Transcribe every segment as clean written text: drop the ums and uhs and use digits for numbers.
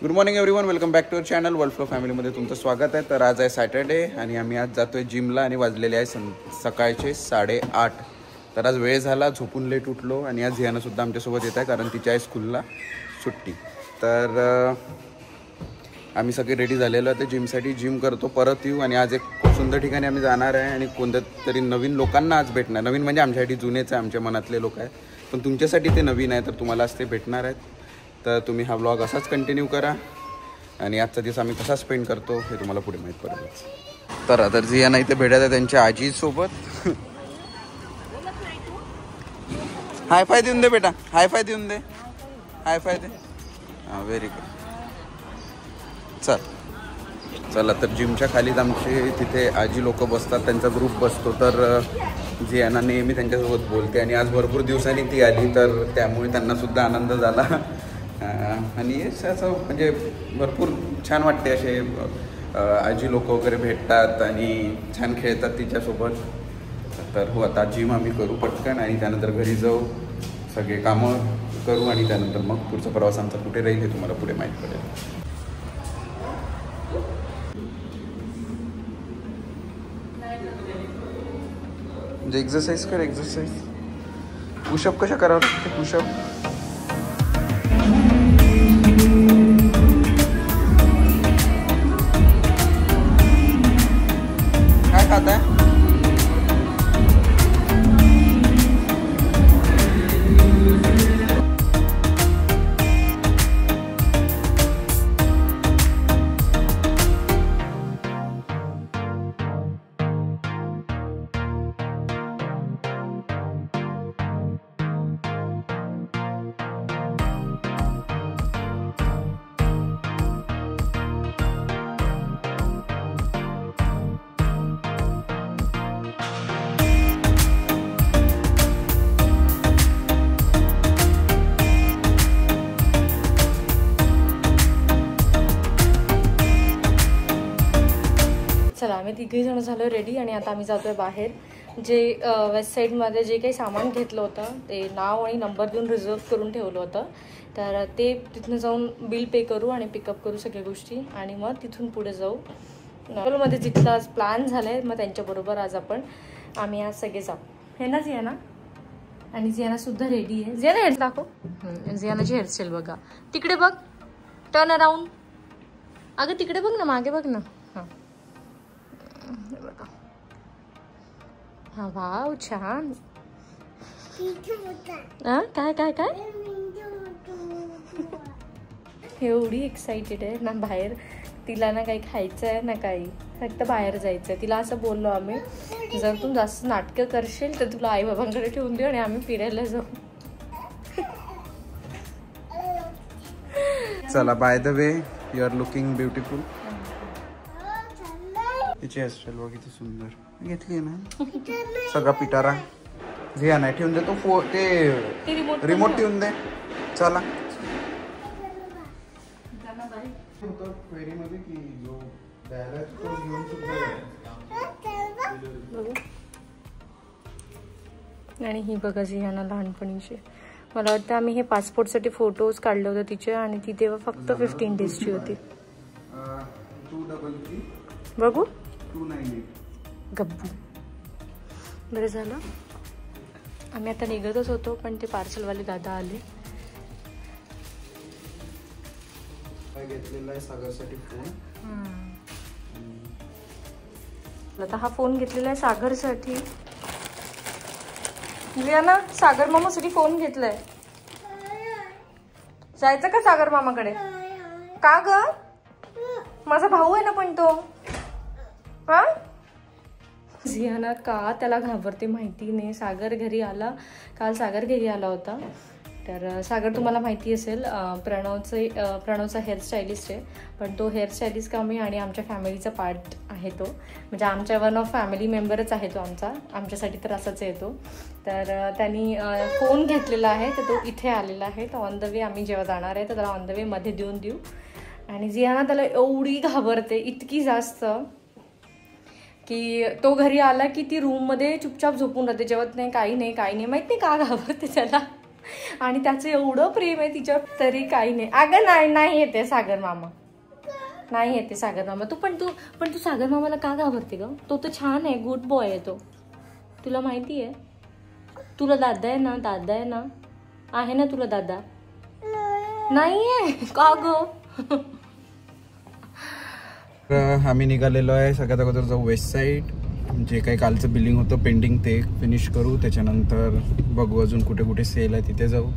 Good morning everyone, welcome back to our channel world flow फॅमिलीमध्ये तुमचं स्वागत आहे. तर आज आहे सॅटर्डे आणि आम्ही आज जातो आहे जिमला आणि वाजलेले आहे सकाळचे 8:30. तर आज वेळ झाला, झोपून लेट उठलो आणि आज ह्यानंसुद्धा आमच्यासोबत येत आहे कारण तिच्या आहे स्कूलला सुट्टी. तर आम्ही सगळे रेडी झालेलो आहे ते जिमसाठी. जिम करतो, परत येऊ आणि आज एक खूप सुंदर ठिकाणी आम्ही जाणार आहे आणि कोणत्या तरी नवीन लोकांना आज भेटणार. नवीन म्हणजे आमच्यासाठी जुनेच आहे, आमच्या मनातले लोक आहेत, पण तुमच्यासाठी ते नवीन आहे, तर तुम्हाला आज ते भेटणार आहेत. तर तुम्ही हा व्लॉग असाच कंटिन्यू करा आणि आजचा दिवस आम्ही कसा स्पेंड करतो हे तुम्हाला पुढे माहीत पडेल. तर जियाना इथे भेटत आहे त्यांच्या आजीसोबत. हाय फाय देऊन दे बेटा, हाय फाय देऊन दे, हाय फाय दे. हां, व्हेरी गुड. चला तर जिमच्या खालीच आमचे तिथे आजी लोक बसतात, त्यांचा ग्रुप बसतो. तर जियाना नेहमी त्यांच्यासोबत बोलते आणि आज भरपूर दिवसांनी ती आली, तर त्यामुळे त्यांनासुद्धा आनंद झाला. आणि असं म्हणजे भरपूर छान वाटते, असे आजी लोक वगैरे भेटतात आणि छान खेळतात तिच्यासोबत. तर हो, आता जिम आम्ही करू पटकन आणि त्यानंतर घरी जाऊ, सगळे कामं करू आणि त्यानंतर मग पुढचा प्रवास आमचा कुठे राहील हे तुम्हाला पुढे माहीत पडेल. म्हणजे एक्सरसाइज कर, एक्सरसाइज. पुशअप कशा करावं लागते, पुशअप. काय खाता है? चला, आम्ही तिघही जण झालो रेडी आणि आता आम्ही जातोय बाहेर. जे वेस्ट साईडमध्ये जे काही सामान घेतलं होतं ते नाव आणि नंबर देऊन रिझर्व करून ठेवलं होतं, तर ते तिथनं जाऊन बिल पे करू आणि पिकअप करू सगळ्या गोष्टी आणि मग तिथून पुढे जाऊ. नॉर्मलमध्ये जिथला आज प्लॅन झाला आहे, मग त्यांच्याबरोबर आज आम्ही आज सगळे जाऊ. हे ना जियाना, आणि जियानासुद्धा रेडी आहे. जियाना हेअर दाखव, जियानाची हेअरस्टाईल बघा. तिकडे बघ, टर्न अराउंड. अगं तिकडे बघ ना, मागे बघ ना. हां बघा, हा वाव, छान. काय काय काय एवढी एक्साइटेड आहे ना बाहेर. तिला ना काही खायचं आहे ना काही, फक्त बाहेर जायचं आहे. तिला असं बोललो आम्ही, जर तू जास्त नाटकं करशील तर तुला आई बाबांकडे ठेवून देऊ आणि आम्ही फिरायला जाऊ. चला, by the way, you are looking beautiful. तिची हेअरस्टाईल बघ किती सुंदर घेतली ना, सगळा पिटारा. झिया नाही ठेवून दे तो, ते रिमोट ठेवून दे. चला, आणि ही बघा जियाना लहानपणीची. मला वाटतं आम्ही हे पासपोर्टसाठी फोटोज काढले होते तिचे आणि ती तेव्हा फक्त 15 डेजची होती. बघू गब्बू. बरं झालं आम्ही आता निघतच होतो, पण ते पार्सलवाले दादा आले. घेतलेला आहे सागरसाठी फोन. आता हा फोन घेतलेला आहे सागरसाठी. ना सागर मामासाठी फोन घेतलाय. जायचं का सागर मामाकडे? का ग? माझा भाऊ आहे ना पण तो. हा, जियाना का त्याला घाबरते माहिती नाही. सागर घरी आला, काल सागर घरी आला होता. तर सागर तुम्हाला माहिती असेल, प्रणवचा हेअरस्टायलिस्ट आहे, पण तो हेअरस्टायलिस्ट कमी आणि आमच्या फॅमिलीचा पार्ट आहे तो. म्हणजे आमच्या वन ऑफ फॅमिली मेंबरच आहे तो आमच्यासाठी तर असाच आहे तो. तर त्यांनी फोन घेतलेला आहे, तर तो इथे आलेला आहे. तर ऑन द वे आम्ही जेव्हा जाणार आहे तर त्याला ऑन द वे मध्ये देऊ. आणि जियाना त्याला एवढी घाबरते, इतकी जास्त की तो घरी आला की ती रूममध्ये चुपचाप झोपून राहते, जेवत नाही, काही नाही. माहीत नाही का घाबरते त्याला. आणि त्याचं एवढं प्रेम आहे तिच्यावर तरी काही नाही. अगं नाही येते सागर मामा, नाही येते सागर मामा. पण तू सागर मामाला का घाबरते ग? तो तर छान आहे, गुड बॉय आहे तो, तुला माहिती आहे. तुला दादा आहे ना, आहे ना तुला दादा? नाहीये का ग? आम्ही निघालेलो आहे. सगळ्यात अगोदर जाऊ वेस्ट साईड. जे काही कालचं बिलिंग होतं पेंडिंग ते फिनिश करू. त्याच्यानंतर बघू अजून कुठे कुठे सेल आहे तिथे जाऊ.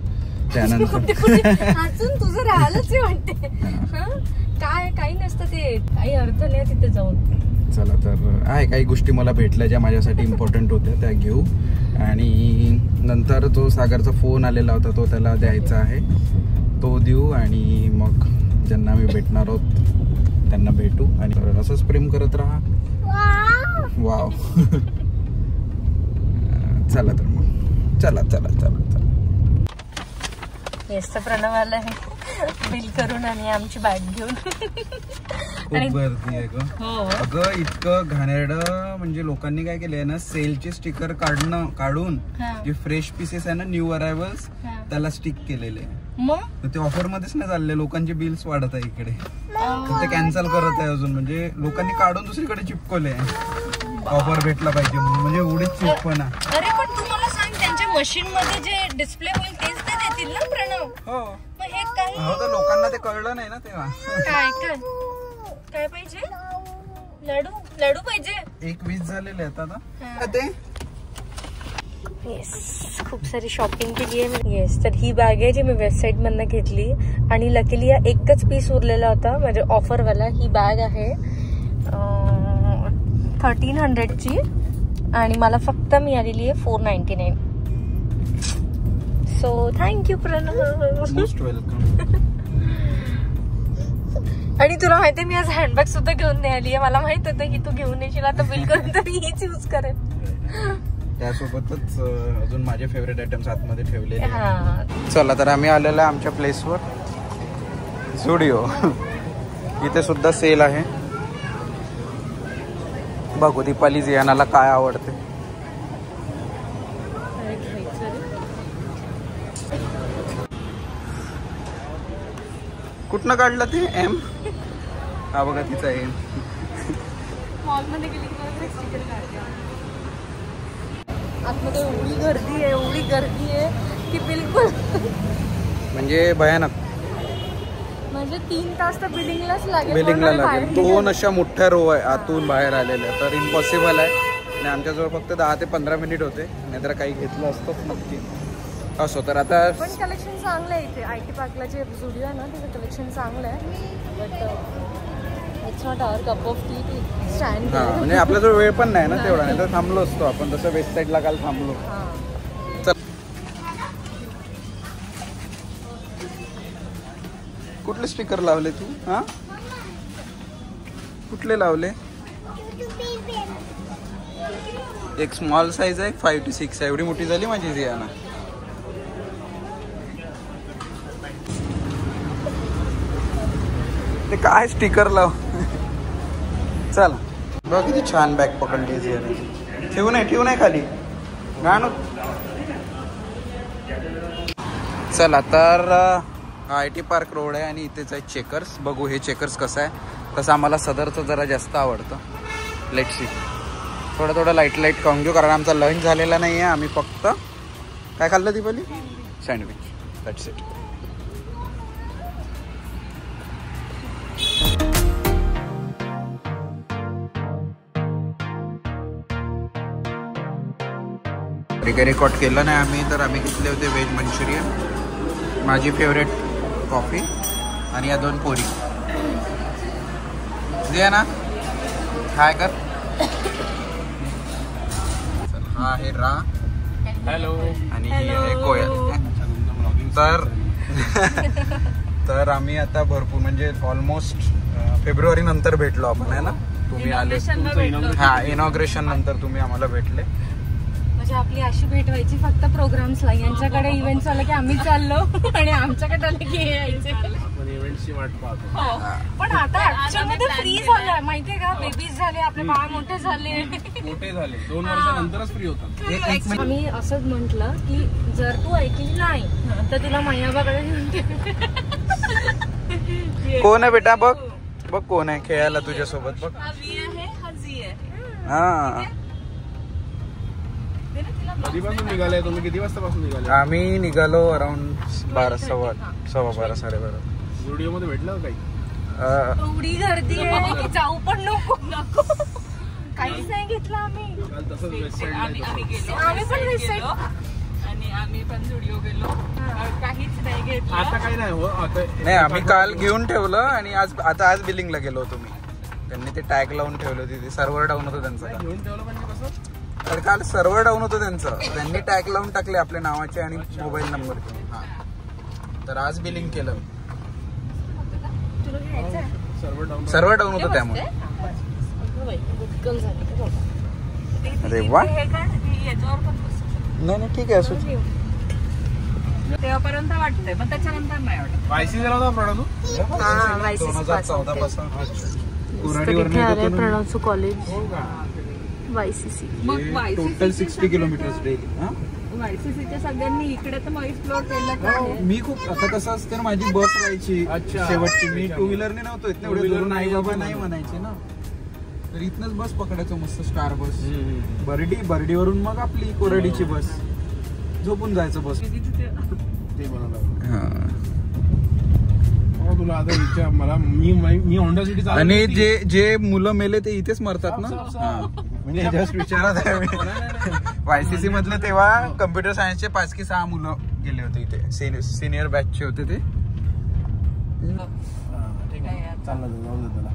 त्यानंतर अजून तुझं राहिलंच म्हणते. काय काही नसतं ते, काही अर्थ नाही तिथे जाऊन. चला तर आहे काही गोष्टी मला भेटल्या ज्या माझ्यासाठी इम्पॉर्टंट होत्या त्या घेऊ. आणि नंतर तो सागरचा फोन आलेला होता तो त्याला द्यायचा आहे, तो देऊ. आणि मग ज्यांना आम्ही भेटणार आहोत त्यांना भेटू. आणि असंच प्रेम करत राहा. वाव. चला तर मग चला. येस तर प्रणव आला आहे बिल करून आणि आमची बॅग घेऊन. खूप गर्दी आहे ग. अगं इतकं घाणेरडं म्हणजे लोकांनी काय केलंय ना, सेलचे स्टिकर काढून जे फ्रेश पीसेस आहे ना, न्यू अरायव्हल्स, त्याला स्टिक केलेले. मग ते ऑफर मध्येच नाही चालले, लोकांचे बिल्स वाढत आहे इकडे. ते कॅन्सल करत आहे अजून, म्हणजे लोकांनी काढून दुसरीकडे चिपकवले. ऑफर भेटला पाहिजे म्हणून, म्हणजे एवढीच चिपकणा. अरे पण तू मला सांग, त्यांच्या मशीन मध्ये जे डिस्प्ले होईल तेच ते देतील ना प्रणव? हो. मग हे काय? हो तर लोकांना ते कळलं नाही ना तेव्हा. काय पाहिजे? लाडू पाहिजे. 1:20 झालेले आहेत आता ते. येस, खूप सारी शॉपिंग केली आहे. येस, तर ही बॅग आहे जी मी वेबसाईट मधनं घेतली आणि लकीली या एकच पीस उरलेला होता म्हणजे ऑफरवाला. ही बॅग आहे 1300 ची आणि मला फक्त मिळालेली आहे 499. So thank you Pranav. Most welcome. आणि तुला माहितीये मी आज हँडबॅग सुद्धा घेऊन नाही आली आहे. मला माहित होतं की तू घेऊन येशील, आता बिल करून तरी हीच यूज करेन. त्यासोबतच अजून माझे फेवरेट आयटम्स आतमध्ये ठेवलेले. चला तर आम्ही आलेलो आहे आमच्या प्लेसवर, झुडिओ. इथे सुद्धा सेल आहे. बघू दीपाली जियानाला काय आवडते. कुठनं काढलं ते एम? हा बघा तिचा एम. मॉलमध्ये गेली की स्टिकर काढते. आतमध्ये एवढी गर्दी आहे की बिलकुल म्हणजे भयानक. म्हणजे 3 तास तर बिलिंगला लागेल. 2 अशा मोठ्या रो आहे आतून बाहेर आलेल्या, तर इम्पॉसिबल आहे. आणि आमच्याजवळ फक्त 10 ते 15 मिनिट होते, नाहीतर काही घेतलं असतंच नक्की. असो तर आता पण कलेक्शन चांगलं आहे इथे. IT पार्कला जे झुडिओ आहे ना तिथे कलेक्शन चांगलं आहे. But it's not our cup of tea to stand. म्हणजे आपल्याजवळ वेळ पण नाही ना तेवढा, नाही तर थांबलो असतो आपण. तसं वेस्ट साईडला काल थांबलो. कुठले स्टिकर लावले तू? हा, कुठले लावले? एक स्मॉल साईज आहे, 5 to 6 आहे. एवढी मोठी झाली माझी जियाना. ते काय स्टिकर लाव. चला बघ किती छान बॅग पकडली जियाना. ठेवू नाही खाली गाणं. चला तर IT पार्क रोड आहे आणि इथेच आहे चेकर्स. बघू हे चेकर्स कसं आहे. तसं आम्हाला सदरचं जरा जास्त आवडतं. Let's see. थोडं लाईट खाऊन घेऊ कारण आमचा लंच झालेला नाही आहे. आम्ही फक्त काय खाल्लं Deepali? Sandwich. That's it. Record केलं नाही आम्ही, तर आम्ही घेतले होते व्हेज मंचुरियन, माझी फेवरेट कॉफी आणि या 2 पोरी. जे ना हाय कर. हा आहे रा. हॅलो. आणि ही आहे कोयल. तर आम्ही आता भरपूर म्हणजे ऑलमोस्ट फेब्रुवारी नंतर भेटलो आपण आहे ना. तुम्ही आले. हा, इनॉग्रेशन नंतर तुम्ही आम्हाला भेटले. म्हणजे आपली अशी भेट व्हायची फक्त प्रोग्राम्सला. यांच्याकडे इव्हेंट्स आलं की आम्ही चाललो आणि आमच्याकडे आलं की हे यायचे. आपण इव्हेंटची वाट पाहतो. हो. पण आता ऍक्च्युअल मध्ये फ्री झालंय माहितीये का. बेबीज झाले, आपले बाळ मोठे झाले. 2 वर्षानंतरच फ्री होतात. आम्ही असंच म्हंटल की जर तू ऐकली नाही तर तुला मैयाबाकडे घेऊन कोण आहे बेटा? बघ बघ कोण आहे खेळायला तुझ्यासोबत. बघ हा. कधीपासून निघाले तुम्ही? किती वाजतापासून निघाले? आम्ही निघालो अराउंड 12, सव्वा 12, 12:30. व्हिडिओ मध्ये भेटलं काही? एवढी गर्दी आहे की जाऊ पण नको. काहीच नाही घेतलं आम्ही. काल तसंच वेस्ट साईडला आम्ही पण वेस्ट साईड आणि आम्ही पण स्टुडिओ गेलो. काहीच नाही घेतलं. आता काही नाही हो. आता नाही, आम्ही काल घेऊन ठेवलं आणि आज बिलिंगला गेलो होतो मी. त्यांनी ते टॅग लावून ठेवलं होती. ते सर्व्हर डाऊन होतं त्यांचं. घेऊन ठेवलं म्हणजे कसं? तर काल सर्व्हर डाऊन होतं त्यांचं. त्यांनी टॅग लावून टाकले आपल्या नावाचे आणि मोबाईल नंबर. हा, तर आज बिलिंग केलं. सर्व्हर डाऊन होतं त्यामुळे. अरे वा. याच्यावर पण नाही ठीक आहे, असू. तेव्हापर्यंत वाटतंय पण त्याच्यानंतर नाही वाटत. वायसी झाला होता प्रणव तू? 2014 पासून प्रणवचं कॉलेज YCC. मग टोटल 60 किलोमीटर डेली. YCCच्या सगळ्यांनी इकडे तर मग एक्सप्लोर केलं का? मी खूप आता कसं असतं ना, माझी बस राहायची अच्छा. शेवटची. मी 2 व्हीलरने नव्हतो इथनं एवढे दूर. नाही बाबा नाही म्हणायचे ना, तर इथनच बस पकडायचं मस्त स्टार बस. बर्डीवरून मग आपली कोराडीची बस. झोपून जायचं बस. ते बनवलं. तुला आता विचार मला. मी होंडा सिटी चालवली आणि होती. जे मुलं मेले ते इथेच मरतात ना. म्हणजे जस्ट विचारत आहे मी. YCC मधले तेव्हा कम्प्युटर सायन्सचे 5 की 6 मुलं गेले होते इथे. सिनियर बॅचचे होते ते. ठीक आहे, चाललं जाऊ दे त्याला.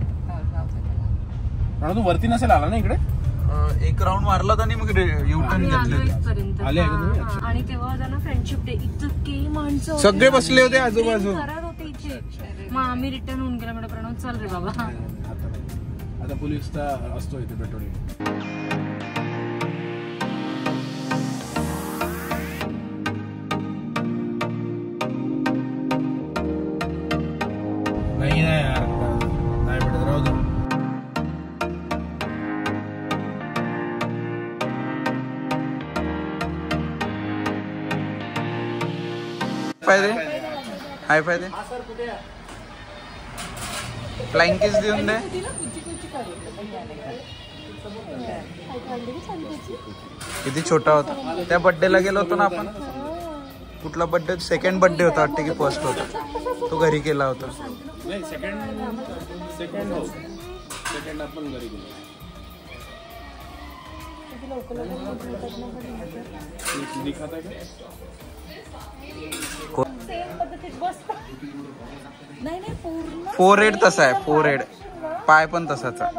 प्रणव तू वरती नसेल आला ना इकडे? एक राऊंड मारला आणि मग युटर्न घेतले. आले आहे का तुम्ही? आणि तेव्हा होता ना फ्रेंडशिप डे. इतके माणसं होते. सगळे बसले होते आजूबाजू. करत होते इथे. मग आम्ही रिटर्न होऊन गेलो. म्हणजे प्रणव चल रे बाबा. आता पोलीस असतो इथे पेट्रोलिंग. नाही यार, नाही भेटत. राहू दे. फायदे हाय फायदे. फ्लाइंग किस देऊन दे. किती छोटा होता. त्या बर्थडेला गेलो होतो ना आपण. कुठला बर्थडे? सेकंड बर्थडे होता वाटते की फर्स्ट होता. तो घरी केला होता. नाही, सेकंड आपण घरी गेलो. दिखाता है क्या? नाही 4-8 तसा आहे. 4-8 पाय पण तसाच आहे.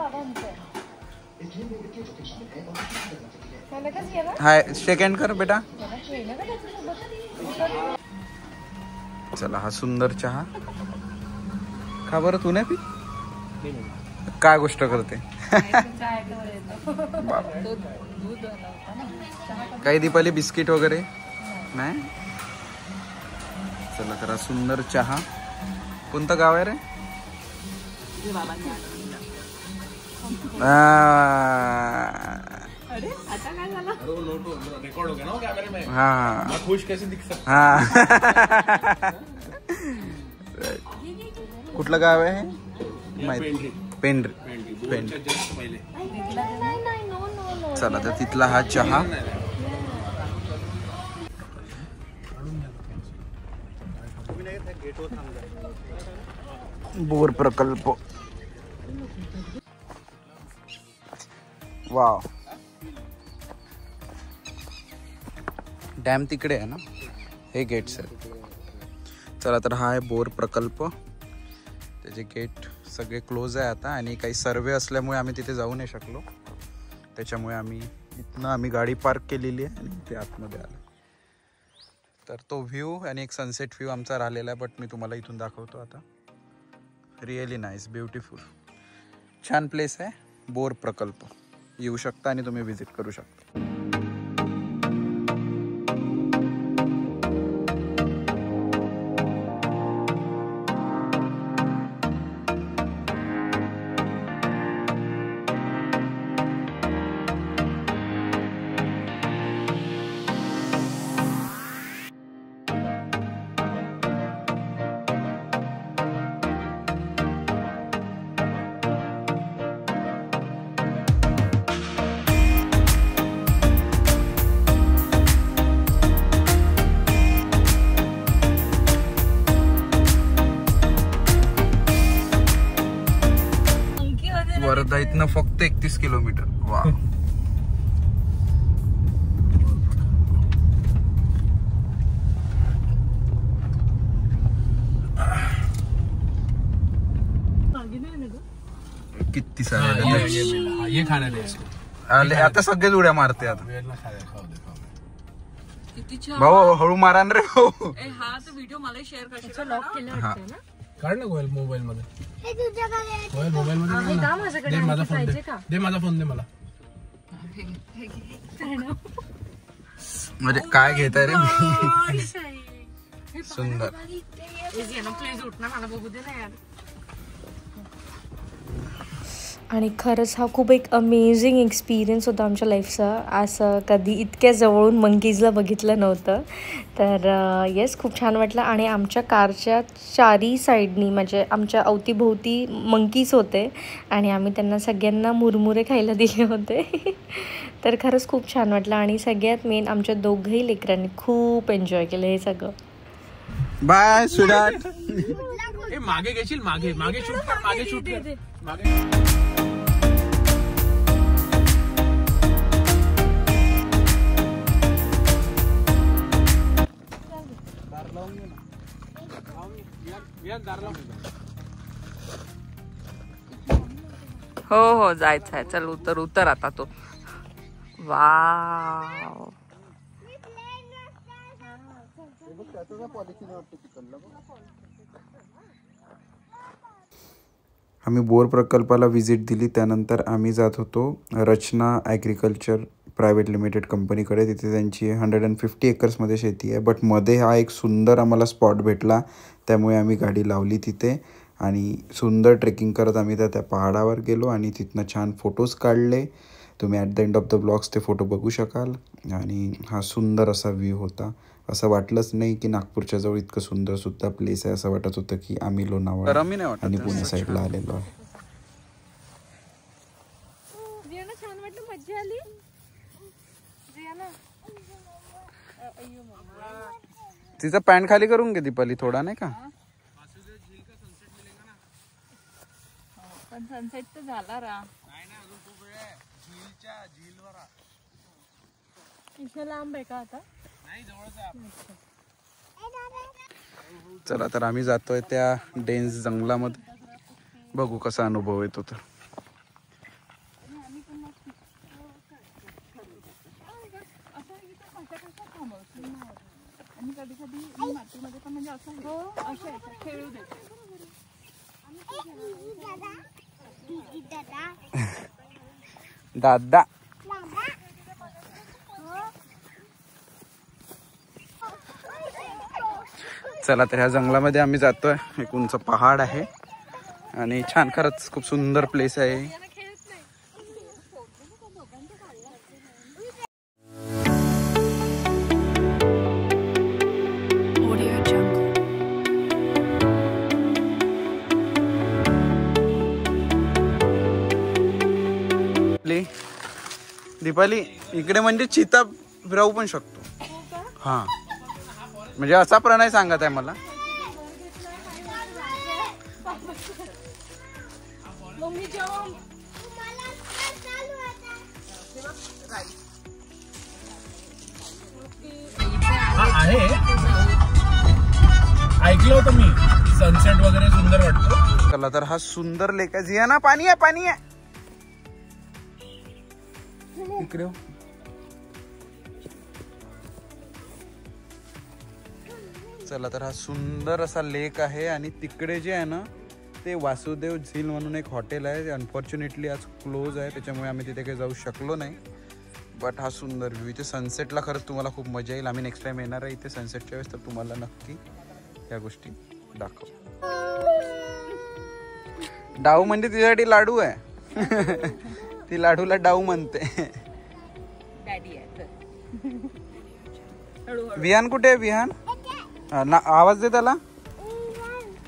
हाय सेकंड कर बेटा. चला, हा सुंदर चहा खा बरं. तू नाही पी? काय गोष्ट करते. काही दीपाली बिस्किट वगैरे नाही. चला करा सुंदर चहा. कोणतं गाव आहे रे? रिकॉर्ड हो गया ना कैमरे में. हाँ मैं खुश कैसे दिख सकता? हाँ. कुठलं गाव आहे? पेंढरी. जस्ट पहिले. चला तर तिथला हा चहा. बोर प्रकल्प. वाव. डॅम तिकडे आहे ना. हे गेट्स आहेत. चला तर हा आहे बोर प्रकल्प. त्याचे गेट सगळे क्लोज आहे आता. आणि काही सर्वे असल्यामुळे आम्ही तिथे जाऊ नाही शकलो. त्याच्यामुळे आम्ही गाडी पार्क केलेली आहे आणि ते आतमध्ये आलो. तर तो व्ह्यू आणि एक सनसेट व्ह्यू आमचा राहिलेला आहे. बट मी तुम्हाला इथून दाखवतो आता. रिअली नाईस, ब्युटिफुल, छान प्लेस आहे. बोर प्रकल्प येऊ शकता आणि तुम्ही व्हिजिट करू शकता. 20 किलोमीटर. वा. किती सारे ये खाना दे आले आता सगळेच उड्या मारते आता. वेळेला खाऊ दे. किती छान. भाऊ हळू मारा ना रे भाऊ. ए, हा तर व्हिडिओ मला शेअर करशील लॉक केलं वाटतं ना. काढ ना गोयल मोबाईल मध्ये. गोयल मोबाईल मध्ये आहे का माझ्याकडे? दे माझा फोन पाहिजे दे. का? दे माझा फोन दे मला. म्हणजे काय घेताय रे सुंदर. प्लीज उठ ना, मला बघू दे ना यार. आणि खरंच हा खूप एक अमेझिंग एक्सपिरियन्स होता आमच्या लाईफचा. असं कधी इतक्या जवळून मंकीजला बघितलं नव्हतं. तर येस, खूप छान वाटलं. आणि आमच्या कारच्या चारी साईडनी म्हणजे आमच्या अवतीभोवती मंकीज होते आणि आम्ही त्यांना सगळ्यांना मुरमुरे खायला दिले होते. तर खरंच खूप छान वाटलं. आणि सगळ्यात मेन आमच्या दोघंही लेकरांनी खूप एन्जॉय केलं हे सगळं. बाय सुडाट. ए मागे घेशील, मागे मागे शूट कर, मागे शूट कर मागे. हो हो जायचं आहे. चल उतर आता तो. वाव. आम्ही बोर प्रकल्पाला व्हिजिट दिली. त्यानंतर आम्ही जात होतो रचना ॲग्रिकल्चर प्रायव्हेट लिमिटेड कंपनीकडे. तिथे त्यांची 150 एकर्समध्ये शेती आहे. बट मध्ये हा एक सुंदर आम्हाला स्पॉट भेटला, त्यामुळे आम्ही गाडी लावली तिथे आणि सुंदर ट्रेकिंग करत आम्ही त्या पहाडावर गेलो आणि तिथनं छान फोटोज काढले. तुम्ही at the end of the blogs ते फोटो बघू शकाल. आणि हा सुंदर असा व्ह्यू होता. असं वाटलंच नाही की नागपूरच्या जवळ इतकं सुंदर सुद्धा प्लेस आहे. असं वाटत होतं की आम्ही लोणावळा आणि पुणे साईडला आलेलो आहे. छान वाटलं, मज्जा आली. तिचा पॅन्ट खाली करून घे दीपाली थोडा, नाही का. पण सनसेट तर झाला रा. लांब आहे का आता? चला तर आम्ही जातोय त्या डेन्स जंगलामध्ये. बघू कसा अनुभव येतो. तर कधी कधी मातीमध्ये पण म्हणजे असं खेळू दे. दादा चला तर ह्या जंगलामध्ये आम्ही जातोय. एक उंच पहाड आहे आणि छान, खरंच खूप सुंदर प्लेस आहे. दीपाली इकडे म्हणजे चिता राहू पण शकतो. हा म्हणजे असा प्रणय सांगत आहे मला. आहे ऐकलं होतं मी, सनसेट वगैरे सुंदर वाटतो. चला तर हा सुंदर लेक आहे. जिया ना पाणी आहे, पाणी आहे इकडे. चला तर हा सुंदर असा लेक आहे आणि तिकडे जे आहे ना ते वासुदेव झील म्हणून एक हॉटेल आहे. अनफॉर्च्युनेटली आज क्लोज आहे, त्याच्यामुळे आम्ही तिथे काही जाऊ शकलो नाही. बट हा सुंदर व्ह्यू इथे सनसेटला खरंच तुम्हाला खूप मजा येईल. आम्ही नेक्स्ट टाइम येणार आहे इथे सनसेटच्या वेळेस, तर तुम्हाला नक्की या गोष्टी दाखव. डाऊ म्हणजे तिच्यासाठी लाडू आहे. ती लाडूला डाऊ म्हणते. डॅडी आहे. विहान कुठे आहे? विहान आवाज दे त्याला.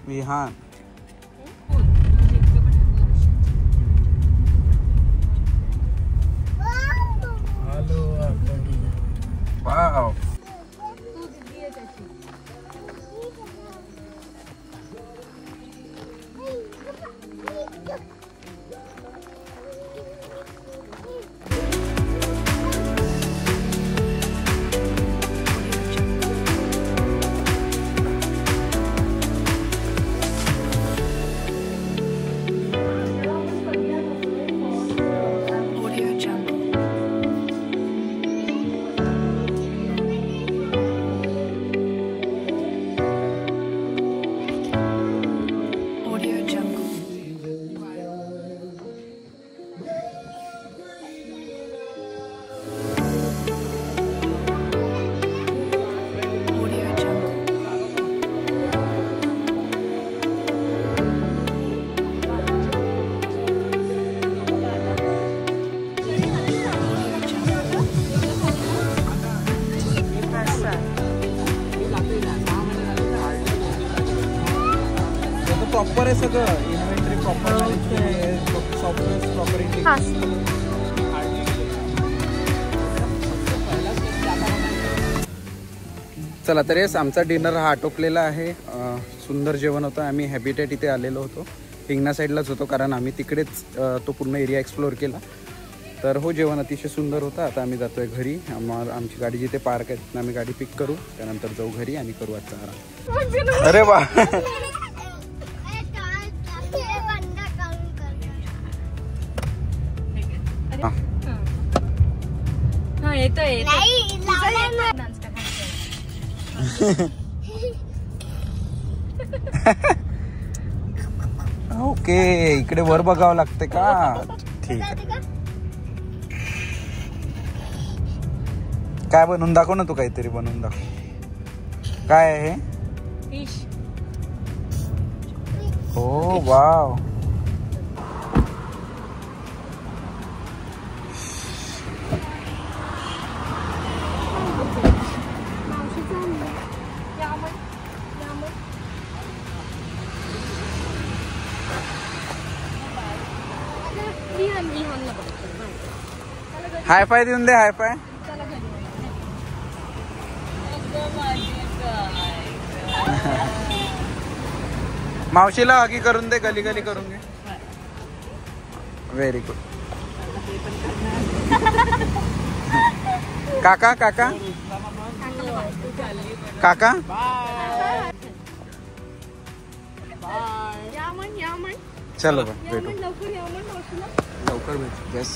विहान वाव. प्रॉपर आहे सगळं, इन्व्हेंटरी प्रॉपर सॉफ्टवेअर प्रॉपर. हा चला तर येस, आमचा डिनर हा आटोपलेला आहे. सुंदर जेवण होतं. आम्ही हॅबिटेट इथे आलेलो होतो, हिंगणा साईडलाच होतो, कारण आम्ही तिकडेच तो पूर्ण एरिया एक्सप्लोअर केला. तर हो, जेवण अतिशय सुंदर होतं. आता आम्ही जातोय घरी. आमची गाडी जिथे पार्क आहे तिथून आम्ही गाडी पिक करू, त्यानंतर जाऊ घरी आणि करू आजचा आराम. अरे वा, हा येतोय. ओके, इकडे वर बघावं लागते का? ठीक आहे. काय बनवून दाखव ना, तू काहीतरी बनवून दाखव. काय आहे हे? फिश. ओ वाव, हाय फाय देऊन दे, हाय फाय. मावशीला हगी करून दे, गली गली करून दे. Very good. काका काका काका चलो बा, भेटू लवकर भेटू. येस.